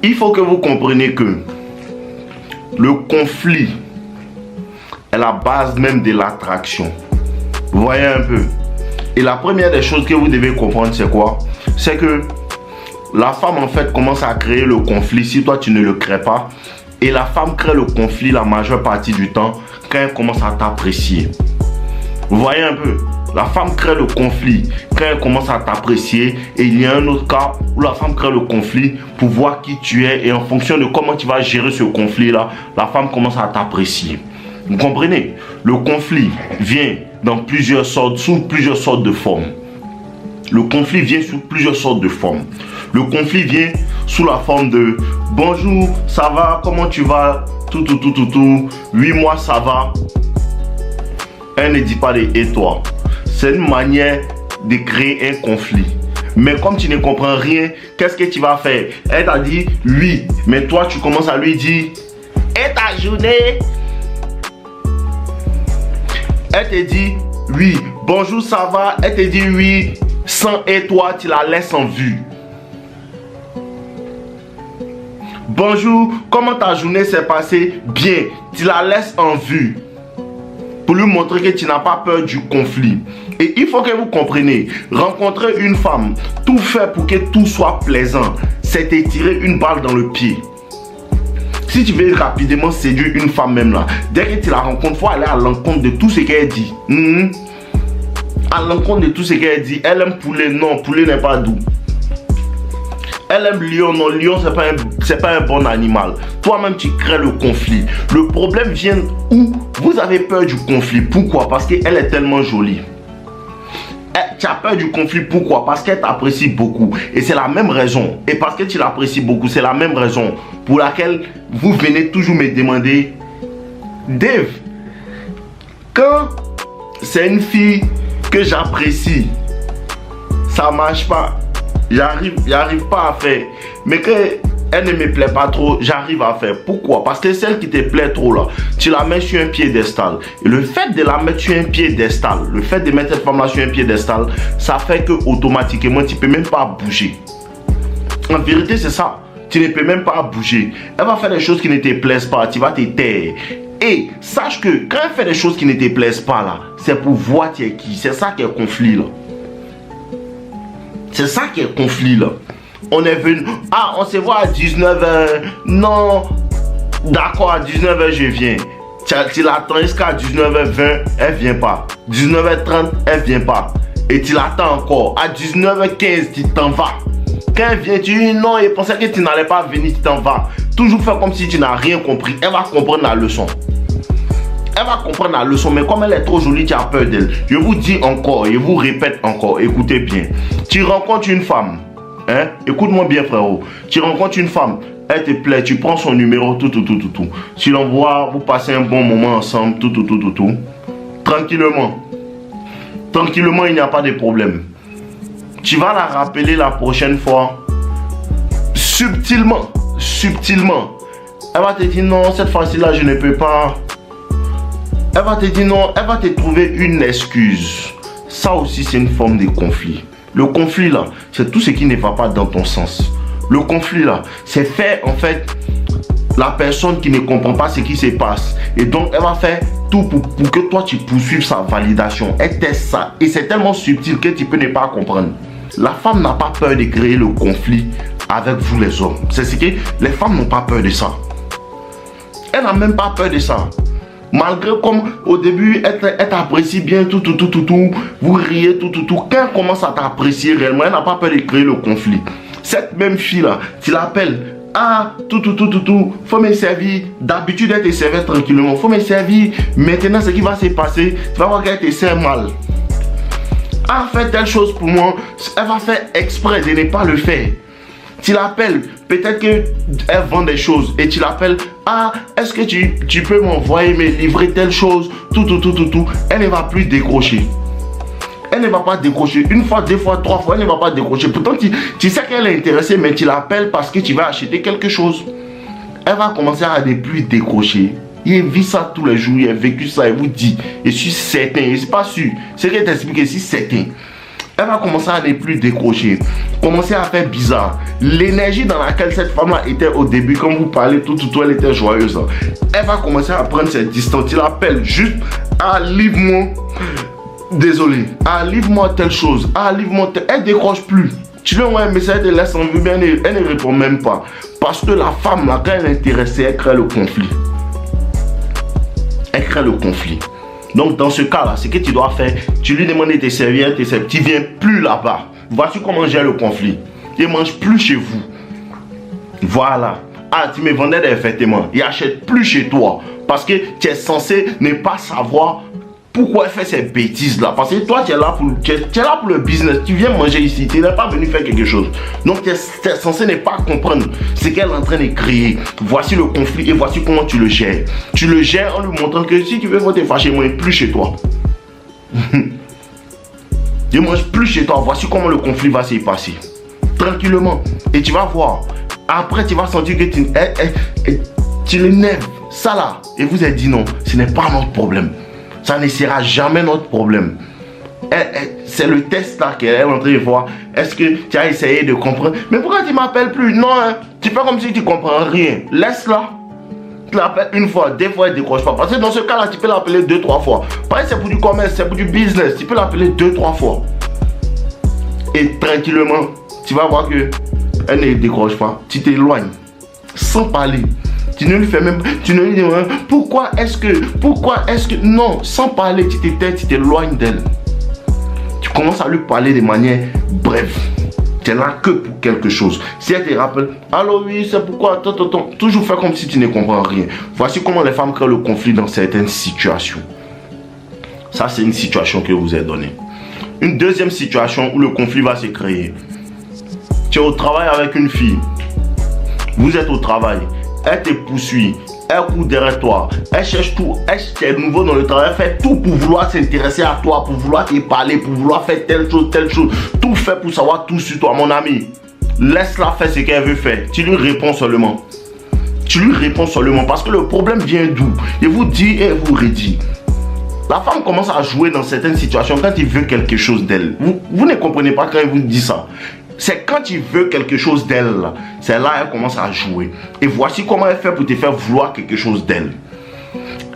Il faut que vous compreniez que le conflit est la base même de l'attraction. Vous voyez un peu. Et la première des choses que vous devez comprendre, c'est quoi? C'est que la femme, en fait, commence à créer le conflit si toi, tu ne le crées pas. Et la femme crée le conflit la majeure partie du temps quand elle commence à t'apprécier. Vous voyez un peu? La femme crée le conflit quand elle commence à t'apprécier. Et il y a un autre cas où la femme crée le conflit pour voir qui tu es. Et en fonction de comment tu vas gérer ce conflit-là, la femme commence à t'apprécier. Vous comprenez? Le conflit vient dans plusieurs sortes, sous plusieurs sortes de formes. Le conflit vient sous plusieurs sortes de formes. Le conflit vient sous la forme de « Bonjour, ça va? Comment tu vas? Tout. Oui, moi, ça va. » Elle ne dit pas de « Et toi ?» C'est une manière de créer un conflit. Mais comme tu ne comprends rien, qu'est-ce que tu vas faire? Elle t'a dit « Oui », mais toi, tu commences à lui dire « Et ta journée ?» Elle te dit « Oui, bonjour, ça va? » Elle te dit « Oui ». Sans et toi, tu la laisses en vue. Bonjour, comment ta journée s'est passée? Bien, tu la laisses en vue. Pour lui montrer que tu n'as pas peur du conflit. Et il faut que vous compreniez, rencontrer une femme, tout faire pour que tout soit plaisant, c'est te tirer une balle dans le pied. Si tu veux rapidement séduire une femme même là, dès que tu la rencontres, il faut aller à l'encontre de tout ce qu'elle dit. À l'encontre de tout ce qu'elle dit. Elle aime poulet, non, poulet n'est pas doux. Elle aime lion, non, lion c'est pas un bon animal. Toi-même tu crées le conflit. Le problème vient où vous avez peur du conflit. Pourquoi? Parce qu'elle est tellement jolie. Tu as peur du conflit, pourquoi? Parce qu'elle t'apprécie beaucoup. Et c'est la même raison. Et parce que tu l'apprécies beaucoup, c'est la même raison pour laquelle vous venez toujours me demander, Dave, quand c'est une fille que j'apprécie, ça marche pas, j'arrive pas à faire, mais que elle ne me plaît pas trop, j'arrive à faire. Pourquoi? Parce que celle qui te plaît trop là, tu la mets sur un piédestal. Et le fait de la mettre sur un piédestal, le fait de mettre cette femme là sur un piédestal, ça fait que automatiquement tu peux même pas bouger. En vérité c'est ça, tu ne peux même pas bouger. Elle va faire des choses qui ne te plaisent pas, tu vas te taire. Et sache que quand elle fait des choses qui ne te plaisent pas là, c'est pour voir tu es qui. C'est ça qui est conflit là. C'est ça qui est conflit là. On est venu, on se voit à 19h. Non, d'accord, à 19h je viens. Tu l'attends jusqu'à 19h20, elle vient pas. 19h30, elle vient pas. Et tu l'attends encore. À 19h15, tu t'en vas. Quand elle vient, tu dis non, et pensais que tu n'allais pas venir, tu t'en vas. Toujours faire comme si tu n'as rien compris. Elle va comprendre la leçon. Elle va comprendre la leçon, mais comme elle est trop jolie, tu as peur d'elle. Je vous dis encore, je vous répète encore, écoutez bien. Tu rencontres une femme, hein? Écoute-moi bien frérot. Tu rencontres une femme, elle te plaît, tu prends son numéro, tout. Tu l'envoies, vous passez un bon moment ensemble, tout. Tranquillement. Tranquillement, il n'y a pas de problème. Tu vas la rappeler la prochaine fois. Subtilement. Elle va te dire non, cette fois-ci là, je ne peux pas. Elle va te dire non, elle va te trouver une excuse. Ça aussi, c'est une forme de conflit. Le conflit là, c'est tout ce qui ne va pas dans ton sens. Le conflit là, c'est faire en fait la personne qui ne comprend pas ce qui se passe. Et donc, elle va faire tout pour que toi, tu poursuives sa validation. Elle teste ça. Et c'est tellement subtil que tu peux ne pas comprendre. La femme n'a pas peur de créer le conflit avec vous les hommes. C'est ce que les femmes n'ont pas peur de ça. Elle n'a même pas peur de ça. Malgré comme au début, elle t'apprécie bien, tout. Vous riez, tout. Quand elle commence à t'apprécier réellement, elle n'a pas peur de créer le conflit. Cette même fille-là, tu l'appelles. Tout. Faut me servir. D'habitude, elle te servait tranquillement. Faut me servir. Maintenant, ce qui va se passer, tu vas voir qu'elle te sert mal. Fait telle chose pour moi. Elle va faire exprès de ne pas le faire. Tu l'appelles, peut-être qu'elle vend des choses et tu l'appelles, est-ce que tu peux m'envoyer, me livrer telle chose, tout. Elle ne va plus décrocher. Elle ne va pas décrocher. Une fois, deux fois, trois fois, elle ne va pas décrocher. Pourtant, tu sais qu'elle est intéressée, mais tu l'appelles parce que tu vas acheter quelque chose. Elle va commencer à ne plus décrocher. Il vit ça tous les jours, il a vécu ça, il vous dit, je suis certain, je ne suis pas sûr. C'est qu'elle t'explique, je suis certain. Elle va commencer à ne plus décrocher, commencer à faire bizarre. L'énergie dans laquelle cette femme-là était au début, quand vous parlez, tout, elle était joyeuse. Elle va commencer à prendre cette distance. Il appelle juste, ah, livre-moi, désolé, ah, livre-moi telle chose, ah, livre-moi telle. Elle décroche plus. Tu lui envoies un message, elle te laisse en vue, mais elle ne répond même pas. Parce que la femme, là, quand elle est intéressée, elle crée le conflit. Elle crée le conflit. Donc, dans ce cas-là, ce que tu dois faire, tu lui demandes de te servir, tu ne viens plus là-bas. Voici comment gère le conflit. Il ne mange plus chez vous. Voilà. Ah, tu me vendais des vêtements. Il n'achète plus chez toi. Parce que tu es censé ne pas savoir pourquoi elle fait ces bêtises-là. Parce que toi, tu es là pour le business. Tu viens manger ici. Tu n'es pas venu faire quelque chose. Donc, tu es censé ne pas comprendre ce qu'elle est en train de créer. Voici le conflit et voici comment tu le gères. Tu le gères en lui montrant que si tu veux te fâcher, moi, plus chez toi. Je mange plus chez toi. Voici comment le conflit va se passer. Tranquillement. Et tu vas voir. Après, tu vas sentir que tu l'énerves. Ça là. Et vous avez dit non. Ce n'est pas notre problème. Ça ne sera jamais notre problème. C'est le test là qu'elle est en train de voir. Est-ce que tu as essayé de comprendre? Mais pourquoi tu ne m'appelles plus? Non, hein. Tu fais comme si tu ne comprends rien. Laisse-la. Tu l'appelles une fois, deux fois, elle ne décroche pas. Parce que dans ce cas-là, tu peux l'appeler 2-3 fois. Pareil, c'est pour du commerce, c'est pour du business. Tu peux l'appeler 2-3 fois. Et tranquillement, tu vas voir que elle ne décroche pas. Tu t'éloignes. Sans parler. Tu ne lui fais même, tu ne lui dis pourquoi est-ce que, non, sans parler, tu t'éteins, tu t'éloignes d'elle. Tu commences à lui parler de manière brève. Tu es là que pour quelque chose. Si elle te rappelle, allô, oui, c'est pourquoi, toujours faire comme si tu ne comprends rien. Voici comment les femmes créent le conflit dans certaines situations. Ça, c'est une situation que je vous ai donnée. Une deuxième situation où le conflit va se créer. Tu es au travail avec une fille. Vous êtes au travail. Elle te poursuit, elle court derrière toi, elle cherche tout, elle est nouveau dans le travail, elle fait tout pour vouloir s'intéresser à toi, pour vouloir te parler, pour vouloir faire telle chose, tout fait pour savoir tout sur toi, mon ami. Laisse-la faire ce qu'elle veut faire, tu lui réponds seulement. Tu lui réponds seulement parce que le problème vient d'où? Il vous dit et vous redit. La femme commence à jouer dans certaines situations quand il veut quelque chose d'elle. Vous ne comprenez pas quand il vous dit ça. C'est quand il veut quelque chose d'elle, c'est là qu'elle commence à jouer. Et voici comment elle fait pour te faire vouloir quelque chose d'elle.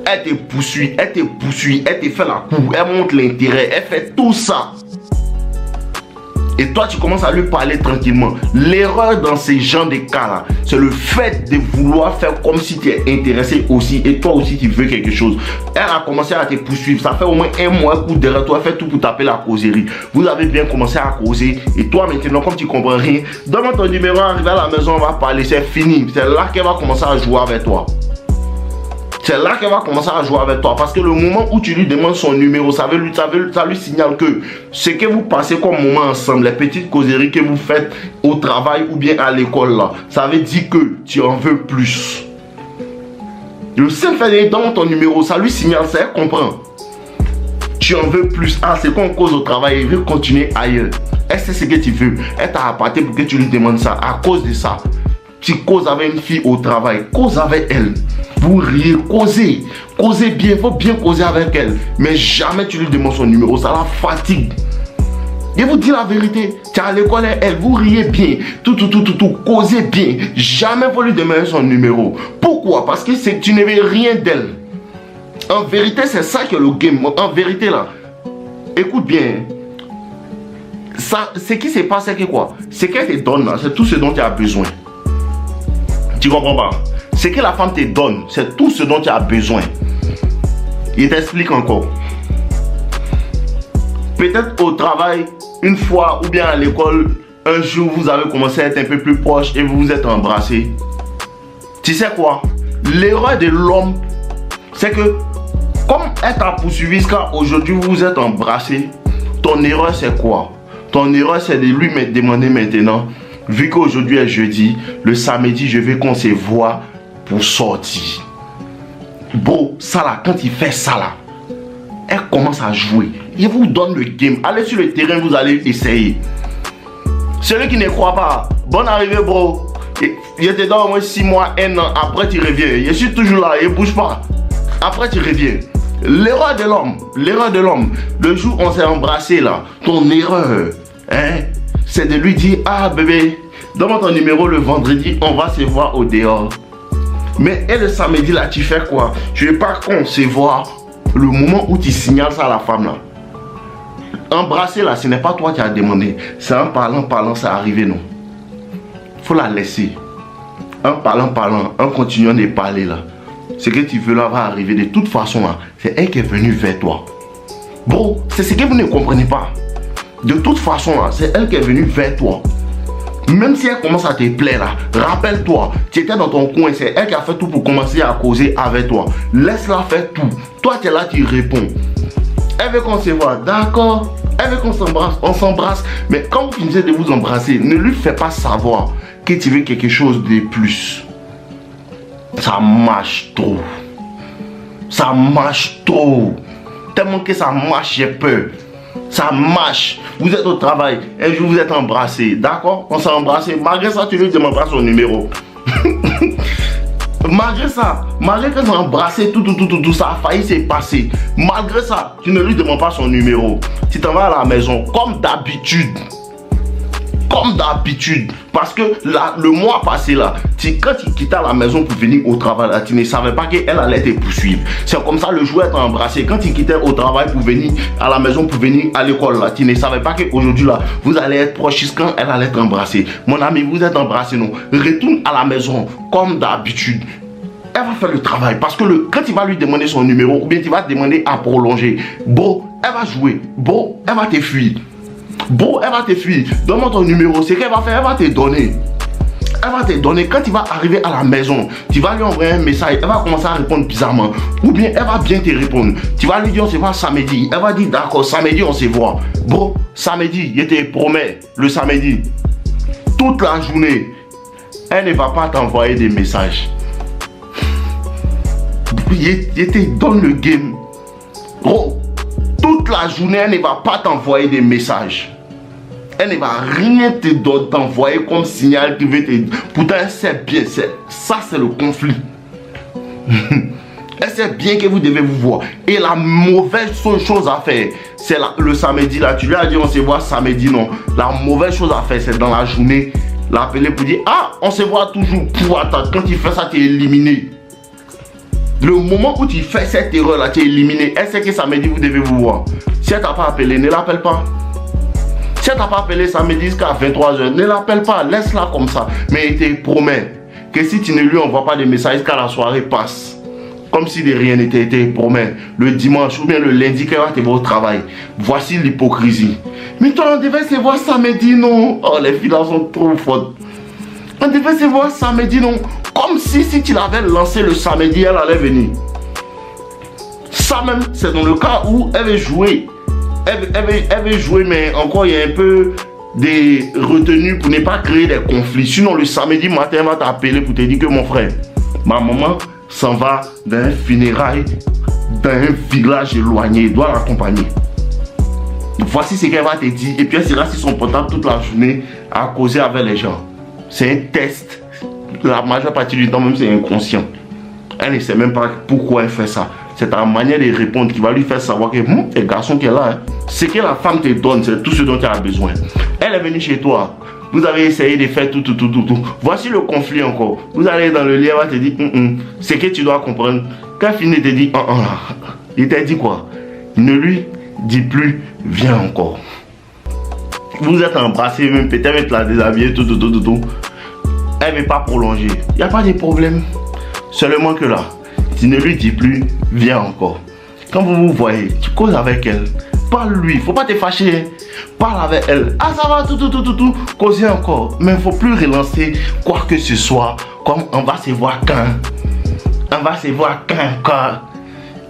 Elle te poursuit, elle te fait la cour, elle montre l'intérêt, elle fait tout ça. Et toi, tu commences à lui parler tranquillement. L'erreur dans ces genres de cas-là, c'est le fait de vouloir faire comme si tu es intéressé aussi. Et toi aussi, tu veux quelque chose. Elle a commencé à te poursuivre. Ça fait au moins un mois, un coup derrière toi, elle fait tout pour taper la causerie. Vous avez bien commencé à causer. Et toi, maintenant, comme tu comprends rien, donne-moi ton numéro, arrive à la maison, on va parler. C'est fini. C'est là qu'elle va commencer à jouer avec toi. C'est là qu'elle va commencer à jouer avec toi. Parce que le moment où tu lui demandes son numéro, ça lui signale que ce que vous passez comme moment ensemble, les petites causeries que vous faites au travail ou bien à l'école là, ça veut dire que tu en veux plus. Le simple fait de donner ton numéro, ça lui signale, ça elle comprend. Tu en veux plus. Ah, c'est qu'on cause au travail, il veut continuer ailleurs. Elle sait ce que tu veux. Elle t'a appâté pour que tu lui demandes ça. À cause de ça, tu causes avec une fille au travail, cause avec elle. Vous riez, causez bien, il faut bien causer avec elle. Mais jamais tu lui demandes son numéro, ça la fatigue. Et vous dis la vérité, tu es à l'école et elle, vous riez bien, tout, causez bien. Jamais vous lui demander son numéro. Pourquoi? Parce que tu ne veux rien d'elle. En vérité, c'est ça que le game. En vérité là, écoute bien. Ça, ce qui se passe, c'est que quoi? Ce qu'elle te donne là, c'est tout ce dont tu as besoin. Tu comprends pas? Ce que la femme te donne, c'est tout ce dont tu as besoin. Il t'explique encore. Peut-être au travail, une fois, ou bien à l'école, un jour, vous avez commencé à être un peu plus proche et vous vous êtes embrassés. Tu sais quoi? L'erreur de l'homme, c'est que, comme elle t'a poursuivi jusqu'à aujourd'hui, vous vous êtes embrassés, ton erreur c'est quoi? Ton erreur c'est de lui demander maintenant, vu qu'aujourd'hui est jeudi, le samedi, je veux qu'on se voit pour sortir. Bon, ça là, quand il fait ça là, elle commence à jouer. Il vous donne le game. Allez sur le terrain, vous allez essayer. Celui qui ne croit pas, bonne arrivée, bro. Il te donne au moins 6 mois, 1 an. Après, tu reviens. Je suis toujours là, il ne bouge pas. Après, tu reviens. L'erreur de l'homme, le jour où on s'est embrassé là, ton erreur, hein, c'est de lui dire, ah bébé, donne-moi ton numéro le vendredi, on va se voir au dehors. Mais et le samedi là, tu fais quoi? Tu ne veux pas concevoir le moment où tu signales ça à la femme là. Embrasser là, ce n'est pas toi qui as demandé. C'est en parlant, c'est arrivé non. Faut la laisser. En parlant, en continuant de parler là. Ce que tu veux là va arriver de toute façon là. C'est elle qui est venue vers toi. Bon, c'est ce que vous ne comprenez pas. De toute façon là, c'est elle qui est venue vers toi. Même si elle commence à te plaire là, rappelle-toi, tu étais dans ton coin, c'est elle qui a fait tout pour commencer à causer avec toi. Laisse-la faire tout. Toi tu es là, tu réponds. Elle veut qu'on se voit, d'accord. Elle veut qu'on s'embrasse, on s'embrasse. Mais quand vous finissez de vous embrasser, ne lui fais pas savoir que tu veux quelque chose de plus. Ça marche trop. Ça marche trop. Tellement que ça marche, j'ai peur. Ça marche. Vous êtes au travail, un jour vous êtes embrassé, d'accord? On s'est embrassé. Malgré ça, tu lui demandes pas son numéro. Malgré ça, malgré que ont embrassé tout, ça a failli se passer. Malgré ça, tu ne lui demandes pas son numéro. Tu t'en vas à la maison, comme d'habitude. Comme d'habitude. Parce que là, le mois passé là, quand tu quittais la maison pour venir au travail là, tu ne savais pas qu'elle allait te poursuivre. C'est comme ça le jour est embrassé. Quand tu quittais au travail pour venir à la maison, pour venir à l'école là, tu ne savais pas qu'aujourd'hui là, vous allez être proches quand elle allait t'embrasser. Mon ami, vous êtes embrassé, non? Retourne à la maison comme d'habitude. Elle va faire le travail parce que quand tu vas lui demander son numéro ou bien tu vas te demander à prolonger, bon, elle va jouer, bon, elle va te fuir. Bon, elle va te fuir. Donne-moi ton numéro. C'est qu'elle va faire, elle va te donner. Elle va te donner. Quand tu vas arriver à la maison, tu vas lui envoyer un message. Elle va commencer à répondre bizarrement. Ou bien elle va bien te répondre. Tu vas lui dire on se voit samedi. Elle va dire d'accord, samedi on se voit. Bon, samedi, je te promets, le samedi, toute la journée, elle ne va pas t'envoyer des messages. Je te donne le game. Gros, toute la journée, elle ne va pas t'envoyer des messages. Elle ne va rien t'envoyer comme signal qui veut te dire. Pourtant, elle sait bien. Ça, c'est le conflit. Elle sait bien que vous devez vous voir. Et la mauvaise chose à faire, c'est le samedi. Là, tu lui as dit on se voit samedi, non. La mauvaise chose à faire, c'est dans la journée, l'appeler pour dire ah, on se voit toujours. Pour attendre. Quand tu fais ça, tu es éliminé. Le moment où tu fais cette erreur là, tu es éliminé. Elle sait que samedi, vous devez vous voir. Si elle t'a pas appelé, ne l'appelle pas. Si elle t'a pas appelé samedi jusqu'à 23h, ne l'appelle pas. Laisse-la comme ça. Mais il te promet que si tu ne lui envoies pas de messages jusqu'à la soirée passe, comme si de rien n'était, il te promet le dimanche ou bien le lundi qu'elle va te voir au travail. Voici l'hypocrisie. Mais toi, on devait se voir samedi, non? Oh, les filles là sont trop fortes. On devait se voir samedi, non? Comme si tu l'avais lancé le samedi, elle allait venir. Ça même, c'est dans le cas où elle veut jouer. Elle veut jouer, mais encore il y a un peu des retenues pour ne pas créer des conflits. Sinon, le samedi matin, elle va t'appeler pour te dire que mon frère, ma maman s'en va d'un funérail d'un village éloigné. Il doit l'accompagner. Voici ce qu'elle va te dire. Et puis elle sera sur son portable toute la journée à causer avec les gens. C'est un test. La majeure partie du temps, même c'est inconscient. Elle ne sait même pas pourquoi elle fait ça. C'est ta manière de répondre qui va lui faire savoir que le garçon qui est là, hein, ce que la femme te donne, c'est tout ce dont tu as besoin. Elle est venue chez toi. Vous avez essayé de faire tout. Voici le conflit encore. Vous allez dans le lit, elle va te dire, ce que tu dois comprendre. Quand Fini te dit, il t'a dit quoi? Ne lui dis plus, viens encore. Vous êtes embrassés, même peut-être la déshabillée, tout. Elle ne veut pas prolonger. Il n'y a pas de problème. Seulement que là, tu ne lui dis plus, viens encore. Quand vous vous voyez, tu causes avec elle. Parle-lui, il ne faut pas te fâcher. Parle avec elle. Ah, ça va, tout. Causer encore. Mais il ne faut plus relancer quoi que ce soit. Comme on va se voir quand. On va se voir quand encore.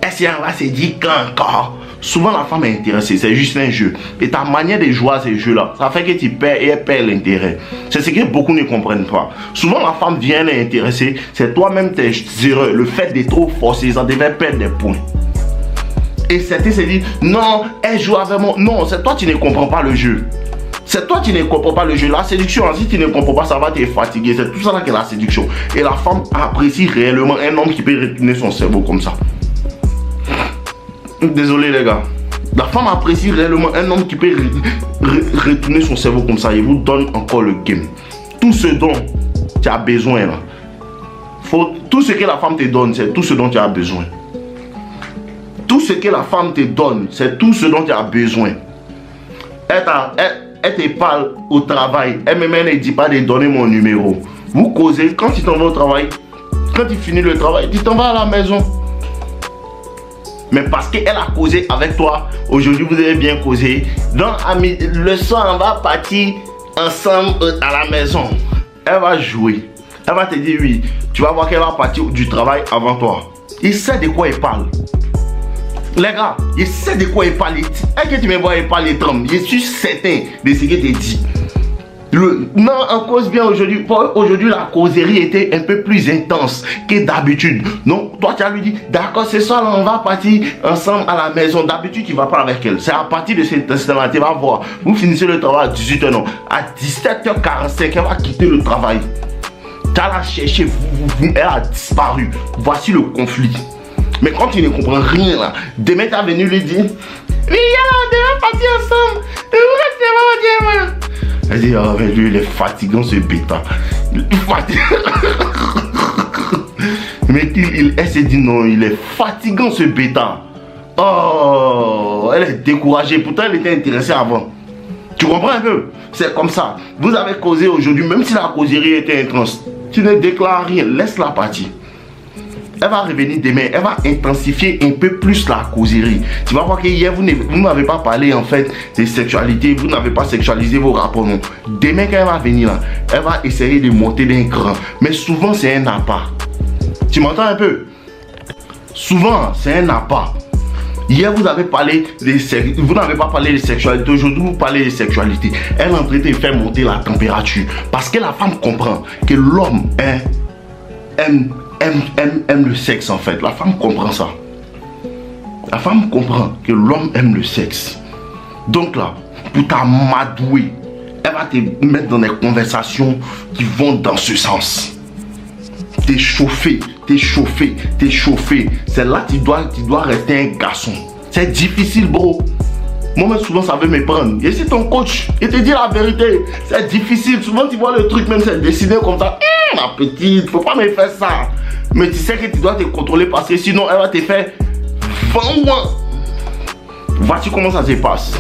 Est-ce qu'on va se dire quand encore? Souvent la femme est intéressée, c'est juste un jeu. Et ta manière de jouer à ces jeux-là, ça fait que tu perds et elle perd l'intérêt. C'est ce que beaucoup ne comprennent pas. Souvent la femme vient l'intéresser, c'est toi-même tes erreurs. Le fait de trop forcer, ça devait perdre des points. Et certains se disent, non, elle joue avec moi. Non, c'est toi qui ne comprends pas le jeu. C'est toi qui ne comprends pas le jeu. La séduction, si tu ne comprends pas, ça va te fatiguer. C'est tout ça là qui est la séduction. Et la femme apprécie réellement un homme qui peut retourner son cerveau comme ça. Désolé les gars. La femme apprécie réellement un homme qui peut retourner son cerveau comme ça. Il vous donne encore le game. Tout ce dont tu as besoin là. Tout ce que la femme te donne, c'est tout ce dont tu as besoin. Tout ce que la femme te donne, c'est tout ce dont tu as besoin. Elle te parle au travail. Elle ne dit pas de donner mon numéro. Vous causez, quand tu t'en vas au travail, quand tu finis le travail, tu t'en vas à la maison. Mais parce qu'elle a causé avec toi, aujourd'hui vous avez bien causé. Donc le soir, on va partir ensemble à la maison. Elle va jouer. Elle va te dire oui. Tu vas voir qu'elle va partir du travail avant toi. Il sait de quoi il parle. Les gars, il sait de quoi il parle. Est-ce que tu me vois, il parle les trompe. Je suis certain de ce qu'il te dit. Non, on cause bien aujourd'hui. Aujourd'hui, la causerie était un peu plus intense que d'habitude. Donc, toi, tu as lui dit, d'accord, ce soir, on va partir ensemble à la maison. D'habitude, tu ne vas pas avec elle. C'est à partir de cet instant-là, tu vas voir. Vous finissez le travail à 18h, non. À 17h45, elle va quitter le travail. Tu as la cherché, elle a disparu. Voici le conflit. Mais quand tu ne comprends rien là, demain tu as venu lui dire, oui, on devait partir ensemble. Elle dit, oh, mais lui, il est fatigant ce bêta. Mais elle s'est dit, non, il est fatigant ce bêta. Oh, elle est découragée. Pourtant, elle était intéressée avant. Tu comprends un peu? C'est comme ça. Vous avez causé aujourd'hui, même si la causerie était intense. Tu ne déclares rien, laisse-la partir. Elle va revenir demain, elle va intensifier un peu plus la causerie. Tu vas voir que hier, vous n'avez pas parlé en fait de sexualité, vous n'avez pas sexualisé vos rapports, non. Demain, quand elle va venir là, elle va essayer de monter d'un cran. Mais souvent, c'est un appât. Tu m'entends un peu? Souvent, c'est un appât. Hier, vous avez parlé de vous n'avez pas parlé de sexualité. Aujourd'hui, vous parlez de sexualité. Elle est en train de faire monter la température. Parce que la femme comprend que l'homme aime le sexe en fait. La femme comprend ça. La femme comprend que l'homme aime le sexe. Donc là, pour t'amadouer, elle va te mettre dans des conversations qui vont dans ce sens. T'es chauffé. C'est là que tu dois rester un garçon. C'est difficile, bro. Moi, souvent, ça veut me prendre. Et c'est ton coach. Il te dit la vérité. C'est difficile. Souvent, tu vois le truc, même c'est dessiné comme ça. Ma petite, faut pas me faire ça. Mais tu sais que tu dois te contrôler parce que sinon, elle va te faire 20 mois. Vois-tu comment ça se passe?